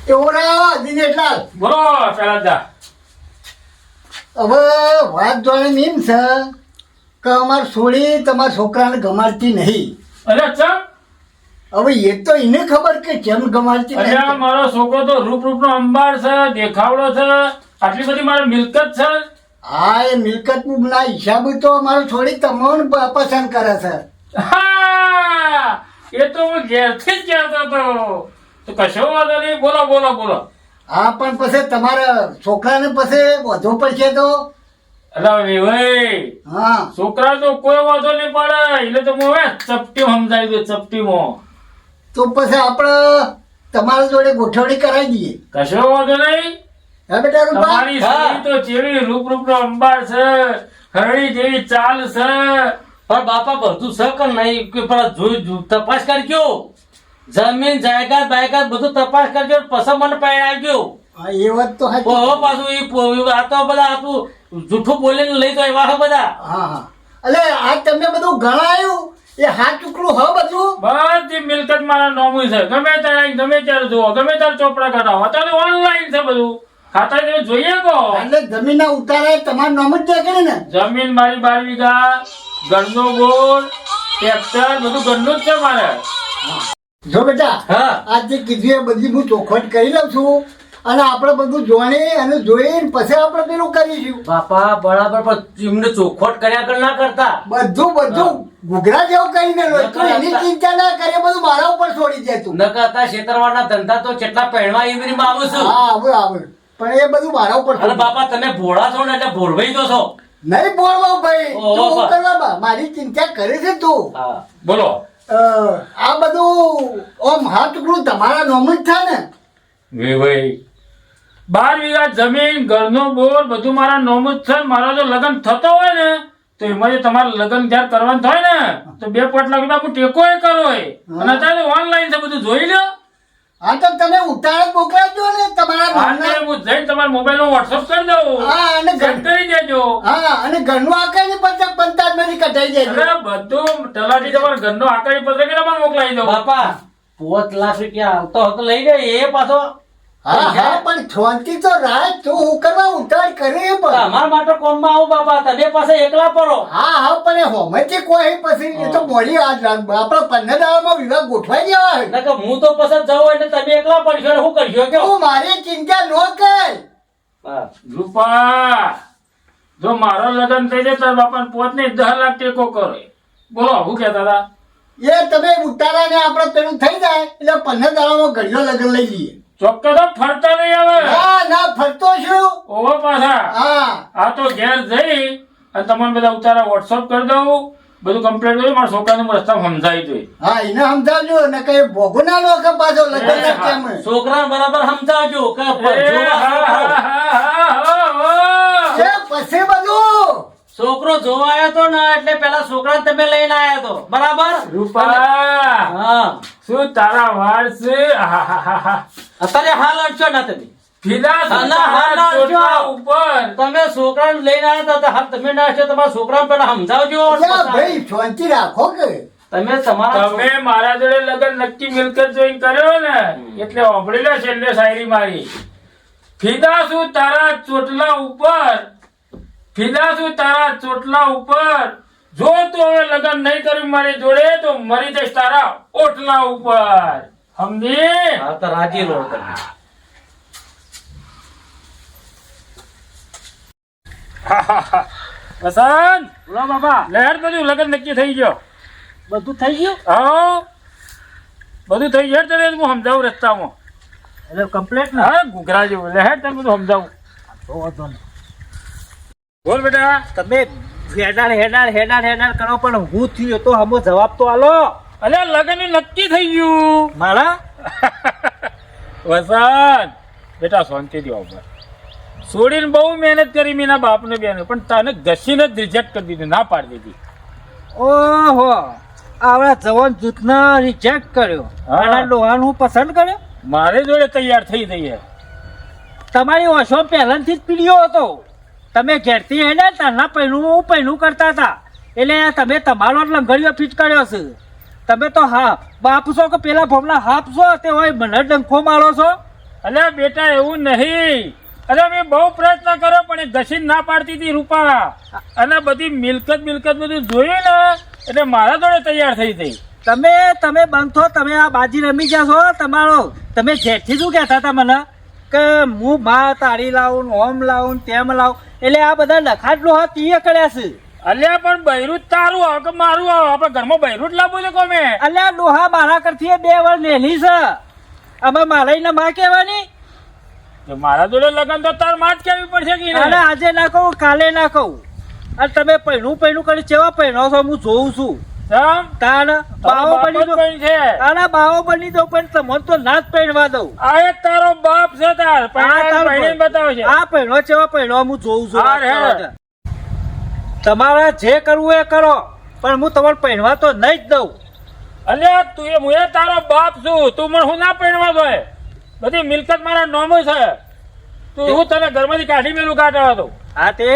દિનેશલાલ બોલો પેલા હવે વાત જોડે એમ છે કે અમાર સોળી તમારા છોકરાને ગમાડતી નહીં. અરે ચમ હવે એ તો એને ખબર કે કેમ ગમાડતી અરે નહીં. મારો છોકરો તો રૂપ નો અંબાર છે, દેખાવડો છે, આટલી બધી મારી મિલકત છે. હા, એ મિલકત ના હિસાબે તો અમારો છોડી તમને પસંદ કરે છે. હા, એ તો હું ઘેરથી જ કહેતો હતો. તો કશો વાંધો નહીં, બોલો બોલો બોલો. હા, પણ પછી તમારા છોકરાને પછી વધુ પડશે તો. અરે ભાઈ હા, છોકરા તો કોઈ વાંધો નહીં પડે, એટલે તો હું હવે ચપટી સમજાવી દઉં ચપટીમાં. તો પછી આપણે તમારા જોડે ગોઠવણી કરાવી દઈએ. કશો વાંધો નહીં. હા બેટા રૂપા. તમારી સ્ત્રી તો જેવી રૂપ નો અંબાર છે, હરણી જેવી ચાલ છે. પણ બાપા બધું છે કે નહીં કે પેલા જોઈ તપાસ કરજો. જમીન જાયદાદ બાયદાદ બધું તપાસ કરજો, પછી મને પૈણાવજો. હા, એ વાત તો સાચી. હવે પાછું આ તો બધા આટલું જૂઠું બોલીને લઈ તો એવા બધા. હા હા, એટલે આ તમે બધું ગણાયું એ હાથ ટુકડું હ બધું. બધી મિલકત મારા નોમું છે. ગમે ત્યારે ગમે ત્યારે જુઓ, ગમે ત્યારે ચોપડા કઢાવો. અત્યારે ઓનલાઈન છે બધું. ખાતા તમે જોઈએ કો એટલે જમીનના ઉતારા તમારું નામ જ ત્યાં કરે ને. જમીન મારી 12 વીઘા, ઘરનો બોર, ટ્રેક્ટર બધું ઘરનું જ છે મારે. જો બેટા, હા આ જે કીધું એ બધી હું ચોખવટ કરી લઉં છું અને આપણે બધું જોણી અને જોઈને પછી આપણે પેલું કરીશું. બાપા બરાબર, પણ એમને ચોખવટ કર્યા કર ના કરતા. બધું ઘૂઘરા જેવું કરીને લો. તું એની ચિંતા ના કરે, બધું મારા ઉપર છોડી દે તું. ન કરતા છેતરવાના ધંધા તો કેટલા પહેણવા એવી આવું છું. હા, આવે પણ એ બધું મારા ઉપર અને છોડી દે. બાપા તમે ભોળા છો ને એટલે ભોળવાઈ તો છો. નહીં બોલવા ભાઈ, ઓહો, તું શું બા. કરવા બા? મારી ચિંતા કરે છે તું. હા બોલો. આ બધું ઓમ હાથ ટુકડું તમારા નામ જ થાય ને. ભાઈ 12 વીઘા જમીન, ઘરનો બોર બધું મારા નોમ જ છે. મારા જો લગ્ન થતો હોય ને તો એમાં જે તમારે લગ્ન જ્યારે કરવાનું થાય ને તો 2 લાખ રૂપિયા હું ટેકો એ કરો. અને અત્યારે ઓનલાઈન છે, બધું જોઈ લો. હા, તો તમે ઉતાર મોકલાવજો ને તમારા હા, નામના. હું જઈને તમારા મોબાઈલમાં વોટ્સઅપ કરી દઉં. હા, અને સેટ કરી દેજો. હા, અને ઘરનું આકારની પચાસ 55 કટાઈ દેજો. અરે બધું તલાટી તમારા ઘરનો આકારી પત્ર કે તમારે મોકલાવી દઉં. બાપા 5 લાખ રૂપિયા આવતો હતો લઈ જાય એ પાછો. હા હા, પણ શાંતિ તો રાખ. તું હું કરવા ઉતાર કરે પણ. અમારા માટે કોમમાં આવું બાપા, તમે પાસે એકલા પડો. હા હા, પણ એ હોમેથી કોઈ પછી એ તો મોડી આજ રાખ. આપણા 15 દાડામાં વિવાહ ગોઠવાઈ જવા. નકર હું તો પછી જાઉં એટલે તમે એકલા પડશો ને શું કરશો કે તું મારી ચિંતા ન કર. રૂપા, જો મારો લગ્ન થઈ જાય તાર બાપાને 5 ને 10 લાખ ટેકો કરો. બોલો શું કહેતા હતા? એ તમે ઉતારા ને આપણે પેલું થઈ જાય એટલે 15 દાડામાં ઘડીઓ લગ્ન લઈ લઈએ. ચોક્કસ ફરતા નહીં આવે. હા ના, ફરતો છું. ઓહો પાછા. હા આ તો ઘેર જઈ અને તમને બધા ઉતારા વોટ્સઅપ કરી દઉં, બધું કમ્પ્લીટ કરી મારા છોકરાને હું રસ્તા સમજાવી દઉં. હા, એને સમજાવજો ને કઈ ભોગો ના લો કે પાછો લગ્ન ના કેમ. છોકરા બરાબર સમજાવજો કે એ પછી બધું છોકરો જોવા આવ્યો તો ને એટલે પેલા છોકરા તમે લઈને આવ્યા તો બરાબર. રૂપા, હા શું તારા વાળ છે? આહાહાહા. અત્યારે હાલ અડશો ના તમે. ફિદા ના, તારા ના, ચોટલા ના. ઉપર. તમે છોકરાને લઈને આવ્યા હતા હાલ તમે ના હશો, તમારા છોકરાને પેલા સમજાવજો. અલ્યા ભાઈ, શાંતિ રાખો કે. તમે તમારા તમે મારા જોડે લગન નક્કી મિલકત જોઈને કર્યો ને એટલે સાંભળી લે છેલ્લે શાયરી મારી. ફિદા છું તારા ચોટલા ઉપર, ફિદા છું તારા ચોટલા ઉપર, જો તું હવે લગન નહીં કર્યું મારી જોડે તો મરી જઈશ તારા ઓટલા ઉપર. સમજી? હા તો રાજી રહો તમે. વસંત, બોલો બાપા, લહેર બધું લગન નક્કી થઈ ગયો. બધું થઈ ગયું હા, બધું થઈ ગયું. તને હું સમજાવું રસ્તામાં. એટલે કમ્પ્લીટ ને? હા, ઘૂઘરા જેવું લહેર તને બધું સમજાવું. તો વાંધો નહીં. બોલ બેટા. તમે હેડાડ કરો પણ હું થયું તો હમો જવાબ તો આલો. અલ્યા લગન નક્કી થઈ ગયું. મારા વસંત બેટા શાંતિ દેવા ઉપર છોડીને બહુ મહેનત કરી મીના બાપને બેન, પણ તને ઘસીને જ રિજેક્ટ કરી દીધી, ના પાડી દીધી. ઓહો, આવડા જવાન જૂથને રિજેક્ટ કર્યો. હા. આના ડોહાને હું પસંદ કર્યો. મારી જોડે તૈયાર થઈ જઈએ. તમારી ઓછો પહેલાથી જ પીડ્યો હતો. તમે ઘેરથી હેડે તારના પૈણું કરતા હતા એટલે તમે તમારો જ લંગડીઓ ફિટ કર્યો છે. તમે તો હા બાપ છો કે પેલા ભમણા હાફ છો તે હોય મને ડંખો મારો છો. અલ્યા બેટા એવું નહીં. અરે મેં બહુ પ્રયત્ન કર્યો પણ એ ઘસીને ના પાડતી હતી રૂપા. અને બધી મિલકત બધું જોયું ને એટલે મારા જોડે તૈયાર થઈ ગઈ. તમે બંધો, તમે આ બાજી રમી ગયા છો તમારો. તમે જેઠથી શું કહેતા હતા મને કે હું બા તાળી લાવું, ઓમ લાવું, તેમ લાવું, એટલે આ બધા નખાટલો હાથ તીએ કર્યા છે. અલ્યા પણ બૈરું જ તારું આવે કે મારું આવે? આપણે ઘરમાં બૈરું જ લાવવું છે કોમે? અલ્યા ડોહા મારા કરથી 2 વાર નેલી છે. અમે મારાઈને માં કહેવાની? જો મારા જોડે લગન તો તાર માં જ કેવી પડશે કે અરે આજે ના કહું, કાલે ના કહું. અને તમે પૈણું કરી કેવા પૈણો છો હું જોઉં છું. સમ તાણ બાવો બની દો. છે તારા બાવો બની દો પણ તમને તો ના જ પૈણવા દઉં. આ એક તારો બાપ છે તાર પૈણીને બતાવે છે. આ પૈણો કેવા પૈણો હું જોઉં છું. હાર હેડ. તમારે જે કરવું એ કરો પણ હું તમારે પૈણવા તો નહીં જ દઉં. અલ્યા તું હું તારો બાપ છું, તું મને હું ના પૈણવા દો? બધી મિલકત મારા નોમ છે. તું હું તને ઘરમાંથી કાઢી મેલું કાઢવા દઉં? હા તે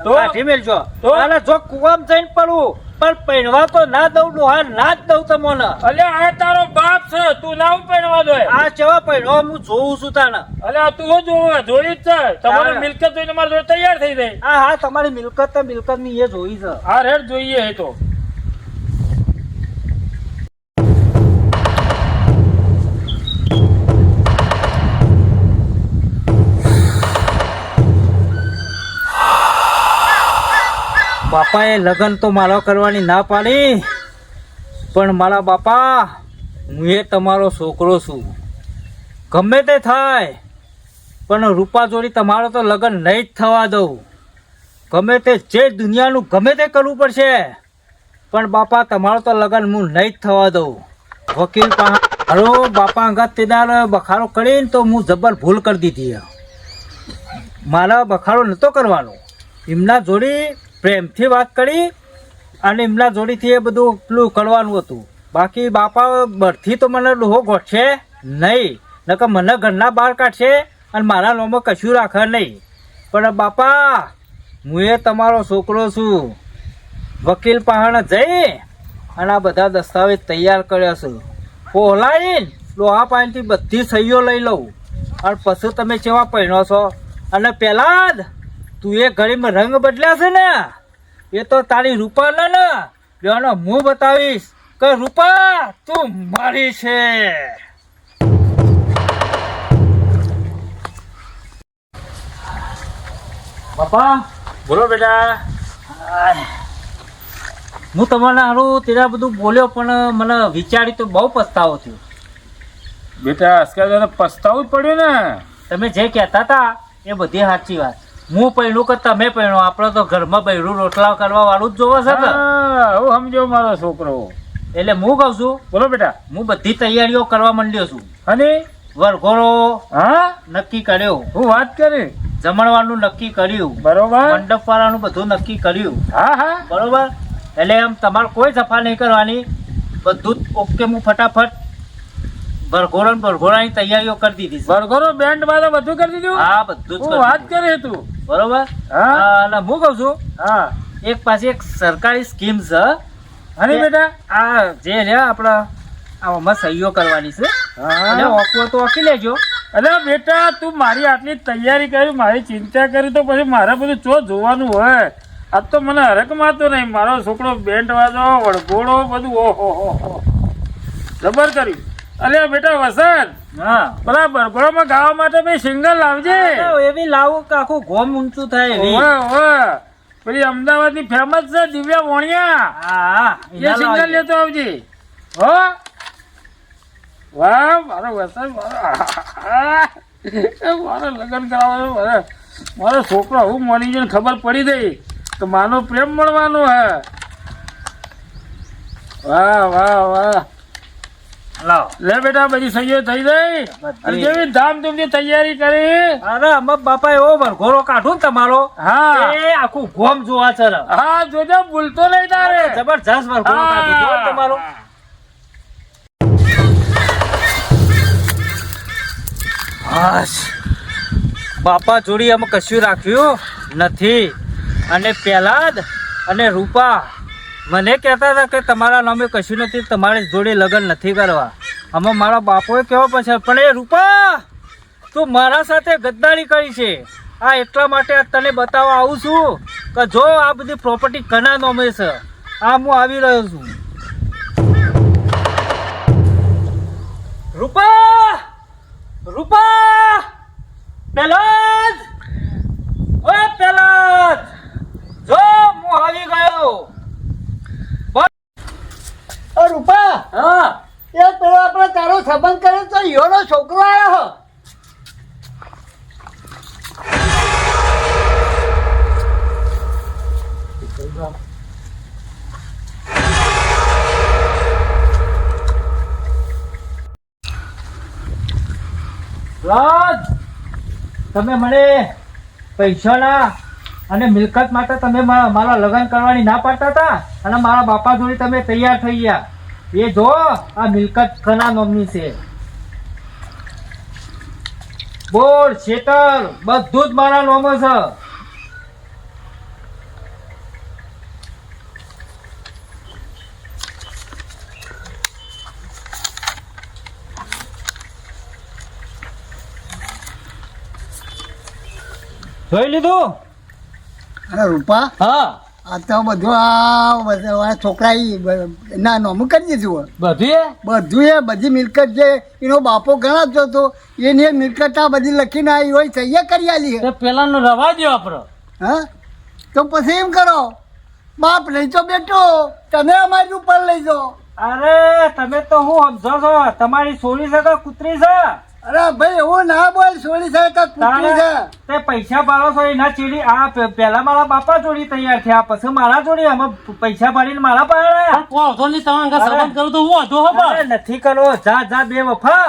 તો કાઢી મેલજો. તો? અને જો કુવામ જઈને પડવું પણ પૈણવા તો ના દઉં ડોહા, ના જ દઉં તમને. અલ્યા આ તારો બાપ છે, તું ના હું પૈણવા દો? આ કેવા પૈણો હું જોઉં છું તાને. અલ્યા તું હું જોવે જોઈ જ છે. તમારી મિલકત જોઈને મારા જોડે તૈયાર થઈ જાય. હા તમારી મિલકત ની એ જોઈ છે. હા રેડ જોઈએ એ તો. બાપાએ લગ્ન તો મારા કરવાની ના પાડી, પણ મારા બાપા હું એ તમારો છોકરો છું. ગમે તે થાય પણ રૂપા જોડી તમારો તો લગ્ન નહીં જ થવા દઉં. ગમે તે જે દુનિયાનું ગમે તે કરવું પડશે પણ બાપા તમારો તો લગ્ન હું નહીં જ થવા દઉં. વકીલ હારો બાપા અંગત તેદાર બખાડો કરીને તો હું જબર ભૂલ કરી દીધી. મારા બખાડો નહોતો કરવાનો. એમના જોડી પ્રેમથી વાત કરી અને એમના જોડીથી એ બધું પેલું કરવાનું હતું. બાકી બાપા બરથી તો મને ડોહો ગોઠશે નહીં, નકર મને ઘરના બહાર કાઢશે અને મારા લોમાં કશું રાખે નહીં. પણ બાપા હું એ તમારો છોકરો છું. વકીલ પાસે જઈ અને આ બધા દસ્તાવેજ તૈયાર કર્યા છે. પોહલાઈને ડોહા પાસેથી બધી સહીઓ લઈ લઉં અને પછી તમે કેવા પહેણો છો. અને પહેલા જ તું એ ઘડીમાં રંગ બદલ્યા છે ને એ તો તારી રૂપા ને બેનો હું બતાવીશ કે રૂપા તું મારી છે. બાપા બોલો બેટા. હું તમારે સારું તેના બધું બોલ્યો પણ મને વિચારી તો બહુ પસ્તાવો થયો. બેટા આજકાલ પસ્તાવું જ પડ્યું ને. તમે જે કહેતા હતા એ બધી સાચી વાત. હું પૈણું કે તમે પૈણો, આપણે તો ઘરમાં બૈરું રોટલા કરવા વાળું જ જોવે છે કે. હું સમજો મારો છોકરો. એટલે હું કહું છું બોલો બેટા. હું બધી તૈયારીઓ કરવા માંડ્યો છું. અને વરઘોડો હા નક્કી કર્યો, હું વાત કરી. જમણવાનું નક્કી કર્યું, બરોબર. મંડપ વાળાનું બધું નક્કી કર્યું. હા હા બરોબર. એટલે એમ તમારે કોઈ સફા નહીં કરવાની, બધું જ ઓકે. હું ફટાફટ ભરઘોડાની તૈયારીઓ કરી દીધી છે. બરગરો બેન્ડ વાળા બધું કરી દીધું. હા બધું જ હું કરી વાત દીધું. કરે તું. બરોબર. હા. અને હું કહું છું હા એક પાસે એક સરકારી સ્કીમ છે. અને બેટા આ જે રહ્યા આપણા આમાં સહીઓ કરવાની છે. એટલે હા ઓકવો તો ઓકી લેજો. અરે બેટા તું મારી આટલી તૈયારી કરી, મારી ચિંતા કરી તો પછી મારે બધું ચો જોવાનું હોય. આજ તો મને હરક મારતો નહીં. મારો છોકરો બેન્ડ વાજો વળગોળો બધું ઓહો જબર કર્યું. અરે બેટા વસંત હા પેલા બરઘોડામાં ગાવા માટે ભાઈ સિંગલ લાવજે. એવી લાવું કે આખું ગોમ ઊંચું થાય એવી. ઓવે ઓવે પેલી અમદાવાદ ની ફેમસ છે દિવ્યા વણિયા, હા એ સિંગલ લેતો આવજે. હો વાહ મારો વસંત મારો લગ્ન કરાવવાનો મારો છોકરો હું મળી જઈને ખબર પડી ગઈ કે માનો પ્રેમ મળવાનો હે. વાહ વાહ વાહ. લાવો. લે બેટા બધી સહીઓ થઈ ગઈ. અને કેવી ધામધૂમથી તૈયારી કરી. અરે અમાર બાપા એવો વરઘોડો કાઢું ને તમારો, હા એ આખું ગોમ જોવા છે. હા જોજો ભૂલતો નહીં તારે. જબરજસ્ત વરઘોડો કાઢું જો તમારો. બાપા જોડી અમે કશું રાખ્યું નથી. અને પહેલા જ અને રૂપા મને કહેતા હતા કે તમારા નામે કશું નથી, તમારી જોડે લગ્ન નથી કરવા. અમે મારા બાપોએ કહેવો પછી પણ એ રૂપા તું મારા સાથે ગદ્દારી કરી છે. આ એટલા માટે આ તને બતાવવા આવું છું કે જો આ બધી પ્રોપર્ટી ઘણા નોમે છે. આ હું આવી રહ્યો છું. રૂપા રૂપા પેલાજ ઓય પેલાજ જો હું આવી ગયો. રૂપા હા એ પેલો આપણે તારો સંબંધ કરે તો યોનો છોકરો આવ્યો રાજ, તમે મને પૈસાના અને મિલકત માટે તમે મારા લગ્ન કરવાની ના પાડતા હતા અને મારા બાપા જોડે તમે તૈયાર થઈ ગયા. એ જો આ મિલકત કના નામની છે. બોર શેતર બધું જ મારા નામે છે. જોઈ લીધું? અરે રૂપા હા આ તો બધું આ છોકરા ના નોમું કરી દીધું બધું એ બધી મિલકત જે એનો બાપો ગણાતો હતો એની મિલકત આ બધી લખીને આવી હોય તૈયાર કરી આલી છે. પેલાનો રવા દો આપણો. હા તો પછી એમ કરો બાપ લઈ જો બેટો તમે અમારી ઉપર લઈ જાઓ. અરે તમે તો હું સમજો છો તમારી છોરી છે કે કૂતરી છે? અરે ભાઈ એવું ના બોલ છોડી છે કે કૂતરી છે. તે પૈસા પાડો છો એના ચીડી આ પેલા મારા બાપા જોડી તૈયાર થયા પછી મારા જોડી અમે પૈસા પાડીને મારા પાડે નથી કરો. જા બે વફા.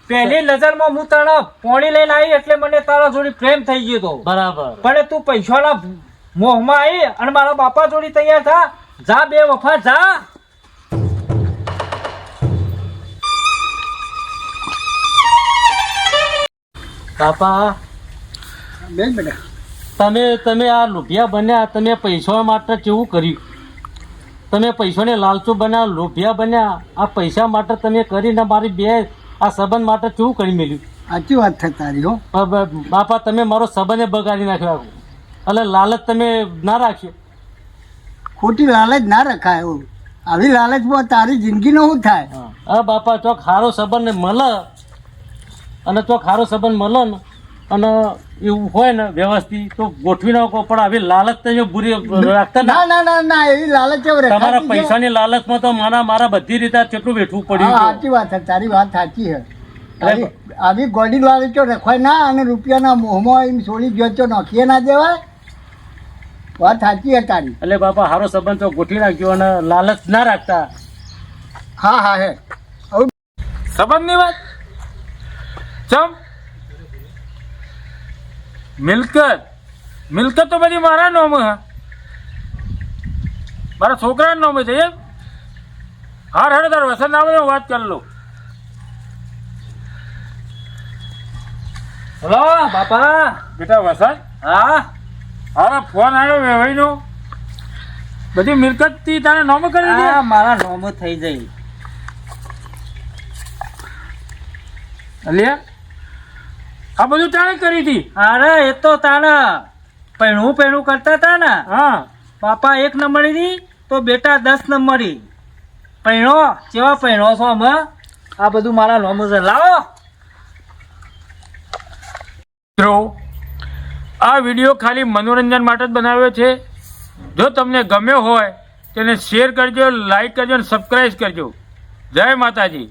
પહેલી નજરમાં હું તને પોણી લઈને આવી એટલે મને તારા જોડી પ્રેમ થઈ ગયો તો બરાબર. પણ તું પૈસાના મોહમાં આવી અને મારા બાપા જોડી તૈયાર થા. જા બે વફા જા. બાપા બેન બેટા તમે આ લોભિયા બન્યા. તમે પૈસા માટે કેવું કર્યું? તમે પૈસાને લાલચુ બન્યા, લોભિયા બન્યા. આ પૈસા માટે તમે કરીને મારી બે આ સંબંધ માટે કેવું કરી મેલ્યું? સાચી વાત છે તારી હો. બાપા તમે મારો સંબંધ બગાડી નાખ્યો. એટલે લાલચ તમે ના રાખ્યો. ખોટી લાલચ ના રખાય એવું. આવી લાલચમાં તારી જિંદગીનો શું થાય? હા બાપા ચોક સારો સંબંધ મળે અને ચોક સારો સંબંધ મળે ને અને એવું હોય ને વ્યવસ્થિત તો ગોઠવી નાખો. પણ આવી લાલચ તમે બુરી રાખતા ના ના ના ના એવી લાલચ એવું તમારા રખાતી છે. પૈસાની લાલચમાં તો મારા બધી રીતે કેટલું વેઠવું હા, પડ્યું સાચી વાત છે તારી વાત સાચી છે. આવી ગોડી લાલચો રખવાય ના અને રૂપિયાના મોહમાં એમ છોડી ગયો તો નોખીએ ના દેવાય. વાત સાચી છે તારી. એટલે બાપા સારો સંબંધ તો ગોઠવી નાખ્યો અને લાલચ ના રાખતા. હા હા હે સંબંધની વાત ચમ મિલકત તો બધી મારા નામે હા, મારા છોકરાના નામે છે એમ. હાર હેડો તાર વસંત આવે વાત કરી લો. હલો બાપા. બેટા વસંત હા હારા ફોન આવ્યો વેવાઈનો બધી મિલકત થી તારા નામે કરી દે. આ મારા નોમો થઈ જાય. અલ્યા આ બધું તારે કરી હતી? અરે એ તો તારા પૈણું કરતા હતા ને. હા બાપા 1 નંબરની હતી તો બેટા 10 નંબરની. પૈણો કેવા પૈણો છો અમે? આ બધું મારા નોમો છે. લાવો મિત્રો આ વિડીયો ખાલી મનોરંજન માટે જ બનાવ્યો છે. જો તમને ગમ્યો હોય તેને શેર કરજો, લાઈક કરજો અને સબસ્ક્રાઈબ કરજો. જય માતાજી.